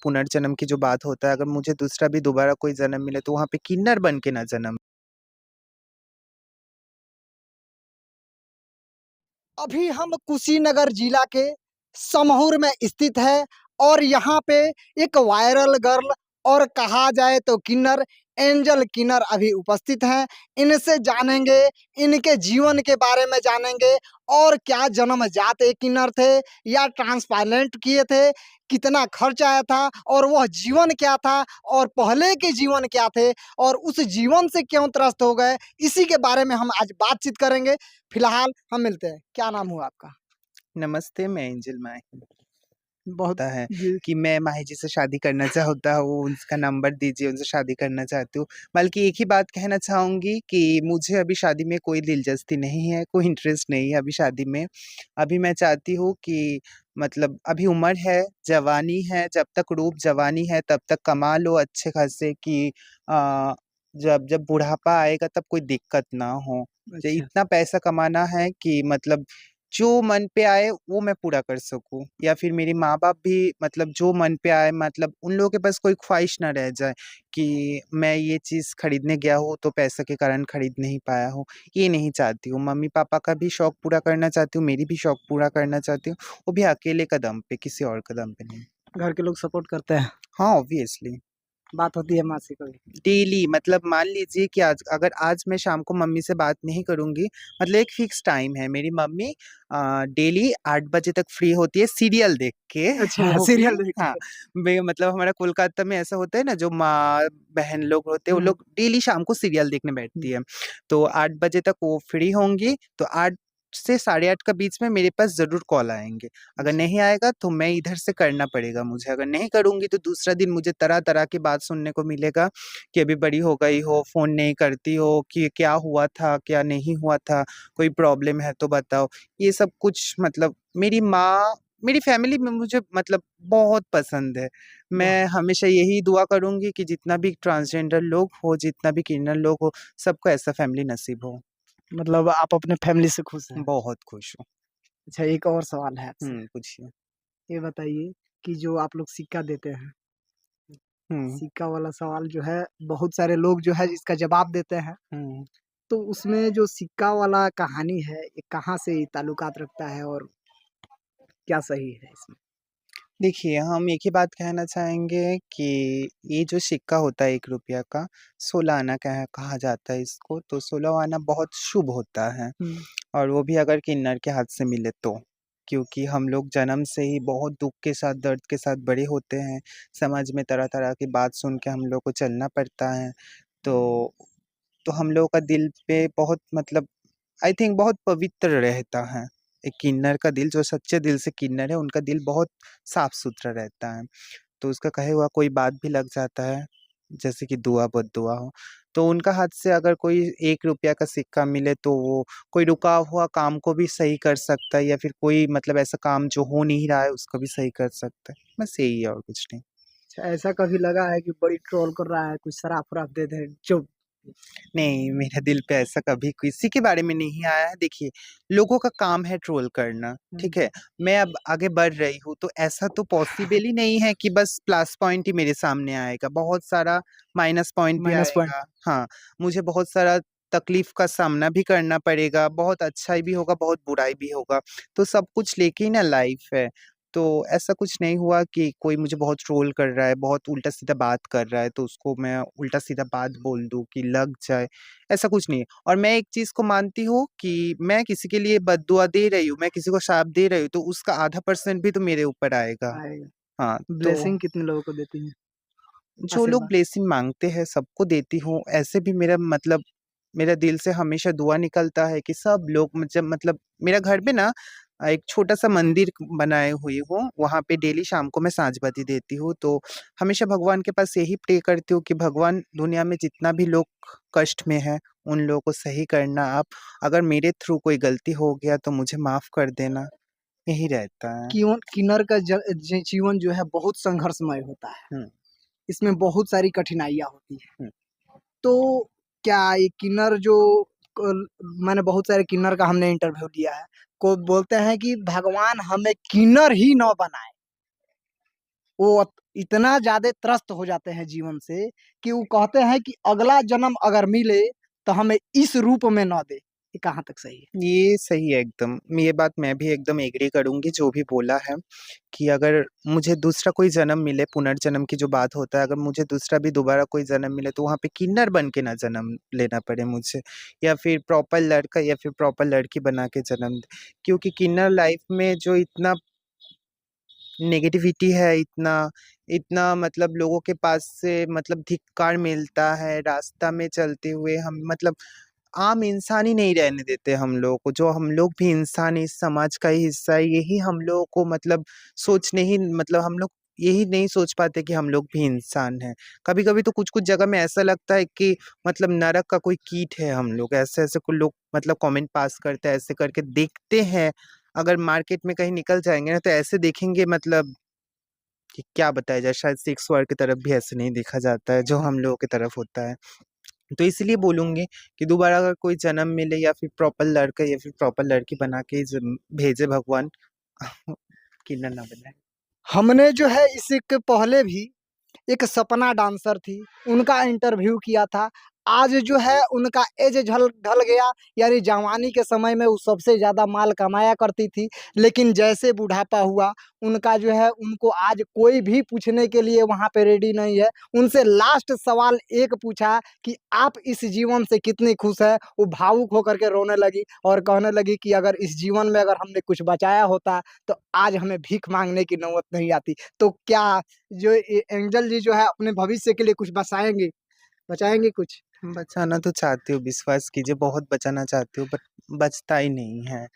पुनर्जन्म की जो बात होता है, अगर मुझे दूसरा भी दोबारा कोई जन्म मिले तो वहाँ पे किन्नर बन के ना जन्म। अभी हम कुशीनगर जिला के समहुर में स्थित है और यहाँ पे एक वायरल गर्ल और कहा जाए तो किन्नर एंजल किन्नर अभी उपस्थित हैं। इनसे जानेंगे, इनके जीवन के बारे में जानेंगे और क्या जन्मजात ये किन्नर थे या ट्रांसप्लांट किए थे, कितना खर्च आया था और वह जीवन क्या था और पहले के जीवन क्या थे और उस जीवन से क्यों त्रस्त हो गए, इसी के बारे में हम आज बातचीत करेंगे। फिलहाल हम मिलते हैं। क्या नाम हुआ आपका? नमस्ते, मैं एंजल माही। बहुत होता है जी। कि मैं माही जी से शादी करना चाहता हूँ, उनका नंबर दीजिए, उनसे शादी करना चाहती हूँ। बल्कि एक ही बात कहना चाहूँगी कि मुझे अभी शादी में कोई दिलचस्पी नहीं है, कोई इंटरेस्ट नहीं है अभी शादी में। अभी मैं चाहती हूँ कि मतलब अभी उम्र है, जवानी है, जब तक रूप जवानी है तब तक कमा लो अच्छे खासे कि जब जब बुढ़ापा आएगा तब कोई दिक्कत ना हो। मुझे अच्छा। इतना पैसा कमाना है कि मतलब जो मन पे आए वो मैं पूरा कर सकूँ, या फिर मेरे माँ-बाप भी मतलब जो मन पे आए, मतलब उन लोगों के पास कोई ख्वाहिश ना रह जाए कि मैं ये चीज़ खरीदने गया हूँ तो पैसे के कारण खरीद नहीं पाया हूँ। ये नहीं चाहती हूँ। मम्मी-पापा का भी शौक पूरा करना चाहती हूँ, मेरी भी शौक पूरा करना चाहती हूँ, वो भी अकेले कदम पे, किसी और कदम पे नहीं। घर के लोग सपोर्ट करते हैं? हाँ, ऑब्वियसली। बात होती है माँ से कभी? डेली मतलब मान लीजिए कि आज मैं शाम को मम्मी से बात नहीं करूँगी, मतलब एक फिक्स टाइम है, मेरी मम्मी डेली 8 बजे तक फ्री होती है सीरियल देख के। अच्छा, वो भी सीरियल देख हाँ, के। मतलब हमारा कोलकाता में ऐसा होता है ना, जो माँ-बहन लोग होते हैं, वो हुँ, लोग डेली शाम को सीरियल देखने बैठती हुँ। है। तो 8 बजे तक वो फ्री होंगी, तो 8 से साढ़े 8 के बीच में मेरे पास ज़रूर कॉल आएँगे। अगर अच्छा। नहीं आएगा तो मैं इधर से करना पड़ेगा मुझे, अगर नहीं करूँगी तो दूसरा दिन मुझे तरह-तरह की बात सुनने को मिलेगा कि अभी बड़ी हो गई हो, फ़ोन नहीं करती हो, कि क्या हुआ था, क्या नहीं हुआ था, कोई प्रॉब्लम है तो बताओ। ये सब कुछ मतलब मेरी फैमिली में मुझे मतलब बहुत पसंद है। मैं बहुत हमेशा यही दुआ करूँगी कि जितना भी ट्रांसजेंडर लोग हो, जितना भी किन्नर लोग हो, सबको ऐसा फैमिली नसीब हो। मतलब आप अपने फैमिली से खुश हैं? बहुत खुश हूँ। अच्छा, एक और सवाल है आपसे। पूछिए। ये बताइए कि जो आप लोग सिक्का देते हैं, हुँ, सिक्का वाला सवाल जो है बहुत सारे लोग जो है इसका जवाब देते हैं, हुँ। तो उसमें जो सिक्का वाला कहानी है, ये कहाँ से ताल्लुकात रखता है और क्या सही है इसमें? देखिए, हम एक ही बात कहना चाहेंगे कि ये जो सिक्का होता है ₹1 का, 16 आना कहा जाता है इसको, तो 16वां आना बहुत शुभ होता है, हुँ। और वो भी अगर किन्नर के हाथ से मिले तो। क्योंकि हम लोग जन्म से ही बहुत दुःख के साथ, दर्द के साथ बड़े होते हैं, समाज में तरह-तरह की बात सुन के हम लोग को चलना पड़ता है, तो हम लोगों का दिल पे बहुत मतलब आई थिंक बहुत पवित्र रहता है। एक किन्नर का दिल, जो सच्चे दिल से किन्नर है, उनका दिल बहुत साफ-सुथरा रहता है। तो उसका कहे हुआ कोई बात भी लग जाता है, जैसे कि दुआ बद्दुआ हो। तो उनका हाथ से अगर कोई ₹1 का सिक्का मिले तो वो कोई रुका हुआ काम को भी सही कर सकता है, या फिर कोई मतलब ऐसा काम जो हो नहीं रहा है उसको भी सही कर सकता है। बस यही है और कुछ नहीं। अच्छा, ऐसा कभी लगा है कि बड़ी ट्रोल कर रहा है, कुछ शराब-वराब दे दे, जो नहीं, मेरे दिल पे ऐसा कभी किसी के बारे में नहीं आया है। देखिए, लोगों का काम है ट्रोल करना, हुँ। ठीक है? मैं अब आगे बढ़ रही हूँ, तो ऐसा तो पॉसिबल ही नहीं है कि बस प्लस पॉइंट ही मेरे सामने आएगा, बहुत सारा माइनस पॉइंट भी माइनस पॉइंट। आएगा। हाँ, मुझे बहुत सारा तकलीफ का सामना भी करना पड़ेगा, बहुत अच्छाई भी होगा, बहुत बुराई भी होगा, तो सब कुछ लेके ही ना लाइफ़ है। तो ऐसा कुछ नहीं हुआ कि कोई मुझे बहुत ट्रोल कर रहा है, बहुत उल्टा-सीधा बात कर रहा है, तो उसको मैं उल्टा-सीधा बात बोल दूँ कि लग जाए, ऐसा कुछ नहीं है। और मैं एक चीज़ को मानती हूँ कि मैं किसी के लिए बद्दुआ दे रही हूँ, मैं किसी को श्राप दे रही हूँ, तो उसका आधा % भी तो मेरे ऊपर आएगा। आएगा। हाँ, तो ब्लेसिंग कितने लोगों को देती हैं? जो लोग आशीर्वाद? ब्लेसिंग माँगते हैं, सबको देती हूँ। ऐसे भी मेरा मतलब मेरा दिल से हमेशा दुआ निकलता है कि सब लोग मुझे मतलब मेरा घर पे ना एक छोटा-सा मंदिर बनाए हुई हूँ, वहाँ पे डेली शाम को मैं साँझ-बाती देती हूँ, तो हमेशा भगवान के पास यही प्रे करती हूँ कि भगवान दुनिया में जितना भी लोग कष्ट में हैं, उन लोगों को सही करना आप। अगर मेरे थ्रू कोई गलती हो गया तो मुझे माफ़ कर देना, यही रहता है। किन्नर का जीवन जो है बहुत संघर्षमय होता है। हुँ, इसमें बहुत सारी कठिनाइयाँ होती हैं। हुँ। तो क्या ये किन्नर जो कल मैंने बहुत सारे किन्नर का हमने इंटरव्यू लिया है, को बोलते हैं कि भगवान हमें किन्नर ही ना बनाए। वो इतना ज़्यादा त्रस्त हो जाते हैं जीवन से कि वो कहते हैं कि अगला जन्म अगर मिले तो हमें इस रूप में ना दे। ये कहाँ तक सही है? ये सही है एकदम। ये बात मैं भी एकदम एग्री करूँगी जो भी बोला है, कि अगर मुझे दूसरा कोई जन्म मिले, पुनर्जन्म की जो बात होता है, अगर मुझे दूसरा भी दोबारा कोई जन्म मिले तो वहाँ पे किन्नर बन के ना जन्म लेना पड़े मुझे, या फिर प्रॉपर लड़का या फिर प्रॉपर लड़की बना के जन्म दे। क्योंकि किन्नर लाइफ में जो इतना नेगेटिविटी है, इतना इतना मतलब लोगों के पास से मतलब धिक्कार मिलता है, रास्ता में चलते हुए हम मतलब आम इंसान ही नहीं रहने देते हम लोगों को, जो हम लोग भी इंसान हैं, इस समाज का ही हिस्सा है, यही हम लोगों को मतलब सोचने ही मतलब हम लोग यही नहीं सोच पाते कि हम लोग भी इंसान हैं। कभी-कभी तो कुछ-कुछ जगह में ऐसा लगता है कि मतलब नरक का कोई कीट है हम लोग, ऐसे-ऐसे कुछ लोग मतलब कमेंट पास करते हैं, ऐसे करके देखते हैं। अगर मार्केट में कहीं निकल जाएँगे ना तो ऐसे देखेंगे मतलब कि क्या बताया जाए, शायद 6 वार की तरफ भी ऐसे नहीं देखा जाता है, जो हम लोगों की तरफ होता है। तो इसलिए बोलूँगी कि दोबारा अगर कोई जन्म मिले या फिर प्रॉपर लड़का या फिर प्रॉपर लड़की बना के भेजे भगवान, किन्नर ना बनाए। हमने जो है इसके पहले भी एक सपना डांसर थी, उनका इंटरव्यू किया था। आज जो है उनका ऐज झल ढल गया, यानी जवानी के समय में वो सबसे ज़्यादा माल कमाया करती थी। लेकिन जैसे बुढ़ापा हुआ, उनका जो है उनको आज कोई भी पूछने के लिए वहाँ पे रेडी नहीं है। उनसे लास्ट सवाल एक पूछा कि आप इस जीवन से कितनी खुश हैं? वो भावुक होकर के रोने लगी और कहने लगी कि अगर इस जीवन में अगर हमने कुछ बचाया होता, तो आज हमें भीख माँगने की नौबत नहीं आती। तो क्या जो एंजल जी जो है अपने भविष्य के लिए कुछ बचाएँगे कुछ? बचाना तो चाहती हूँ, विश्वास कीजिए बहुत बचाना चाहती हूँ, बट बचता ही नहीं है।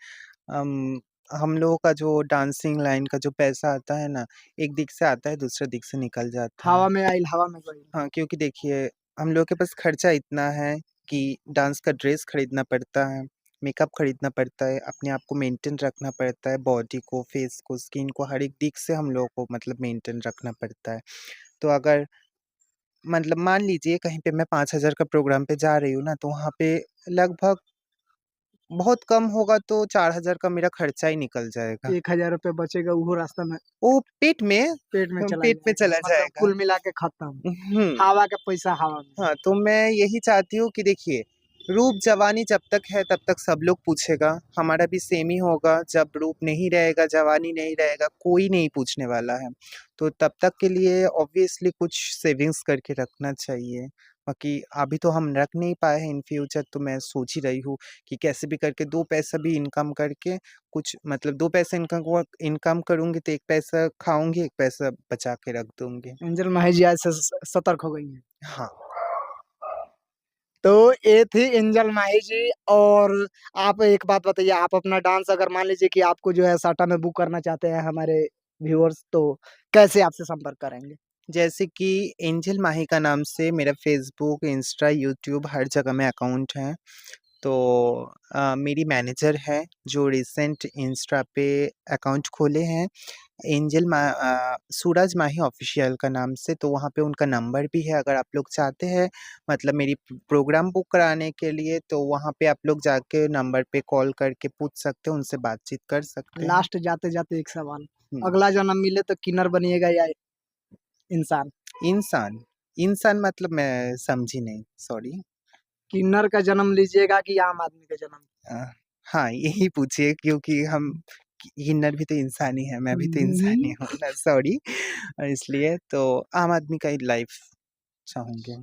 हम लोगों का जो डांसिंग लाइन का जो पैसा आता है ना, एक दिक से आता है, दूसरे दिक से निकल जाता है। हवा में आइल, हवा में गइल। हाँ, क्योंकि देखिए हम लोग के पास खर्चा इतना है कि डांस का ड्रेस खरीदना पड़ता है, मेकअप खरीदना पड़ता है, अपने आप को मेंटेन रखना पड़ता है, बॉडी को, फेस को, स्किन को, हर एक दिक से हम लोगों को मतलब मेंटेन रखना पड़ता है। तो अगर मतलब मान लीजिए कहीं पे मैं 5,000 का प्रोग्राम पे जा रही हूँ ना, तो वहाँ पे लगभग बहुत कम होगा तो 4,000 का मेरा खर्चा ही निकल जाएगा। ₹1000 बचेगा, उहो रास्ता में वो पेट में पेट में चला पेट में जाएगा। चला मतलब जाएगा। कुल मिला के खत्म। हुँ। हवा का पैसा हवा में। हाँ, तो मैं यही चाहती हूँ कि देखिए, रूप जवानी जब तक है तब तक सब लोग पूछेगा, हमारा भी सेम ही होगा, जब रूप नहीं रहेगा, जवानी नहीं रहेगा, कोई नहीं पूछने वाला है। तो तब तक के लिए ऑब्वियसली कुछ सेविंग्स करके रखना चाहिए। बाकी अभी तो हम रख नहीं पाए हैं, इन फ्यूचर तो मैं सोच ही रही हूँ कि कैसे भी करके 2 पैसा भी इनकम करके कुछ मतलब 2 पैसे इनकम करूँगी तो 1 पैसा खाऊँगी, 1 पैसा बचा के रख दूँगी। एंजल माही जी आज से सतर्क हो गई हैं। हाँ। तो ये थी एंजल माही जी। और आप एक बात बताइए, आप अपना डांस अगर मान लीजिए कि आपको जो है साटा में बुक करना चाहते हैं हमारे व्यूअर्स, तो कैसे आपसे संपर्क करेंगे? जैसे कि एंजल माही का नाम से मेरा फ़ेसबुक, इंस्टा, यूट्यूब हर जगह में अकाउंट है। तो मेरी मैनेजर है जो रिसेंट इंस्टा पे अकाउंट खोले हैं, सूरज माही ऑफ़िशियल का नाम से, तो वहाँ पे उनका नंबर भी है। अगर आप लोग चाहते हैं मतलब मेरी प्रोग्राम बुक कराने के लिए, तो वहाँ पे आप लोग जाके नंबर पे कॉल करके पूछ सकते हैं, उनसे बातचीत कर सकते हैं। लास्ट जाते-जाते एक सवाल, हुँ। अगला जन्म मिले तो किन्नर बनिएगा या इंसान? इंसान, इंसान मतलब मैं समझी नहीं, सॉरी। किन्नर का जन्म लीजिएगा कि आम आदमी का जन्म? अ, हाँ, यही पूछिए क्योंकि हम किन्नर भी तो इंसान ही है, मैं भी तो इंसान ही हुँ। हूँ ना, सॉरी। इसलिए तो आम आदमी का ही लाइफ़ चाहूँगे।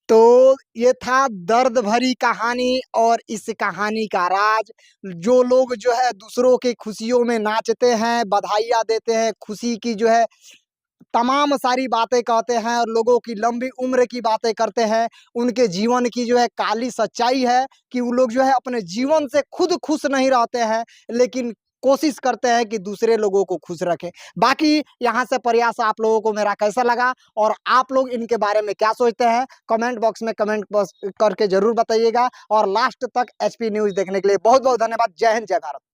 तो ये था दर्द भरी कहानी और इस कहानी का राज। जो लोग जो है दूसरों की खुशियों में नाचते हैं, बधाइयाँ देते हैं, खुशी की जो है तमाम सारी बातें कहते हैं और लोगों की लंबी उम्र की बातें करते हैं, उनके जीवन की जो है काली सच्चाई है कि वो लोग जो है अपने जीवन से खुद खुश नहीं रहते हैं, लेकिन कोशिश करते हैं कि दूसरे लोगों को खुश रखें। बाकी यहाँ से प्रयास आप लोगों को मेरा कैसा लगा और आप लोग इनके बारे में क्या सोचते हैं, कमेंट बॉक्स में कमेंट बॉक्स करके ज़रूर बताइएगा और लास्ट तक एचपी न्यूज़ देखने के लिए बहुत-बहुत धन्यवाद। जय हिंद, जय भारत।